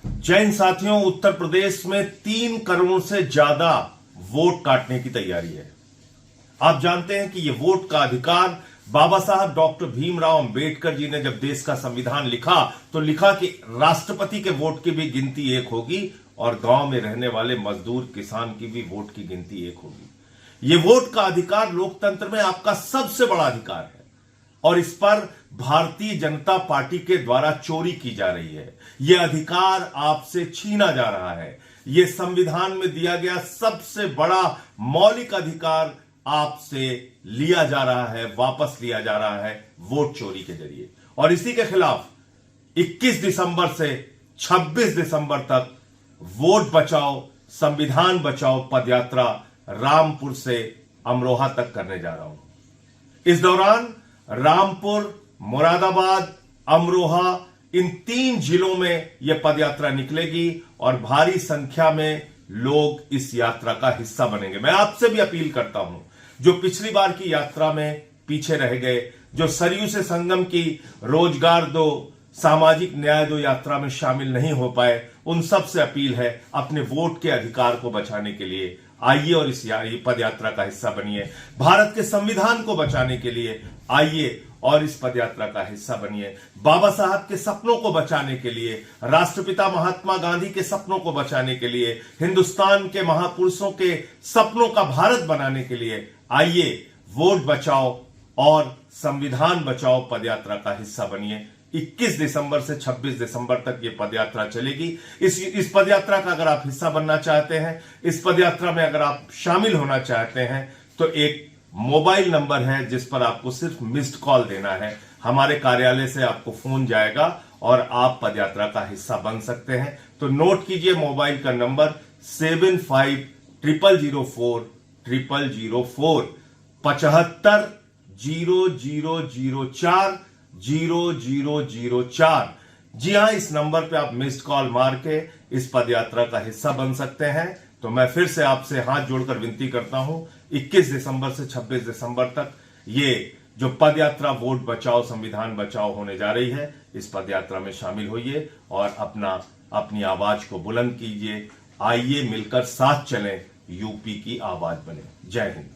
जैन साथियों, उत्तर प्रदेश में 3 करोड़ से ज्यादा वोट काटने की तैयारी है। आप जानते हैं कि यह वोट का अधिकार बाबा साहब डॉक्टर भीमराव अंबेडकर जी ने जब देश का संविधान लिखा तो लिखा कि राष्ट्रपति के वोट की भी गिनती एक होगी और गांव में रहने वाले मजदूर किसान की भी वोट की गिनती एक होगी। यह वोट का अधिकार लोकतंत्र में आपका सबसे बड़ा अधिकार है और इस पर भारतीय जनता पार्टी के द्वारा चोरी की जा रही है। यह अधिकार आपसे छीना जा रहा है। यह संविधान में दिया गया सबसे बड़ा मौलिक अधिकार आपसे लिया जा रहा है, वापस लिया जा रहा है वोट चोरी के जरिए। और इसी के खिलाफ 21 दिसंबर से 26 दिसंबर तक वोट बचाओ संविधान बचाओ पदयात्रा रामपुर से अमरोहा तक करने जा रहा हूं। इस दौरान रामपुर, मुरादाबाद, अमरोहा, इन 3 जिलों में यह पदयात्रा निकलेगी और भारी संख्या में लोग इस यात्रा का हिस्सा बनेंगे। मैं आपसे भी अपील करता हूं, जो पिछली बार की यात्रा में पीछे रह गए, जो सरयू से संगम की रोजगार दो, सामाजिक न्याय दो यात्रा में शामिल नहीं हो पाए, उन सब से अपील है अपने वोट के अधिकार को बचाने के लिए आइए और इस पदयात्रा का हिस्सा बनिए। भारत के संविधान को बचाने के लिए आइए और इस पदयात्रा का हिस्सा बनिए। बाबा साहब के सपनों को बचाने के लिए, राष्ट्रपिता महात्मा गांधी के सपनों को बचाने के लिए, हिंदुस्तान के महापुरुषों के सपनों का भारत बनाने के लिए आइए वोट बचाओ और संविधान बचाओ पदयात्रा का हिस्सा बनिए। 21 दिसंबर से 26 दिसंबर तक यह पदयात्रा चलेगी। इस पदयात्रा का अगर आप हिस्सा बनना चाहते हैं, इस पदयात्रा में अगर आप शामिल होना चाहते हैं, तो एक मोबाइल नंबर है जिस पर आपको सिर्फ मिस्ड कॉल देना है। हमारे कार्यालय से आपको फोन जाएगा और आप पदयात्रा का हिस्सा बन सकते हैं। तो नोट कीजिए मोबाइल का नंबर 750004 0004 750004 0004। जी हां, इस नंबर पे आप मिस्ड कॉल मार के इस पदयात्रा का हिस्सा बन सकते हैं। तो मैं फिर से आपसे हाथ जोड़कर विनती करता हूं, 21 दिसंबर से 26 दिसंबर तक ये जो पदयात्रा वोट बचाओ संविधान बचाओ होने जा रही है, इस पदयात्रा में शामिल होइए और अपनी आवाज को बुलंद कीजिए। आइए मिलकर साथ चलें, यूपी की आवाज बने। जय हिंद।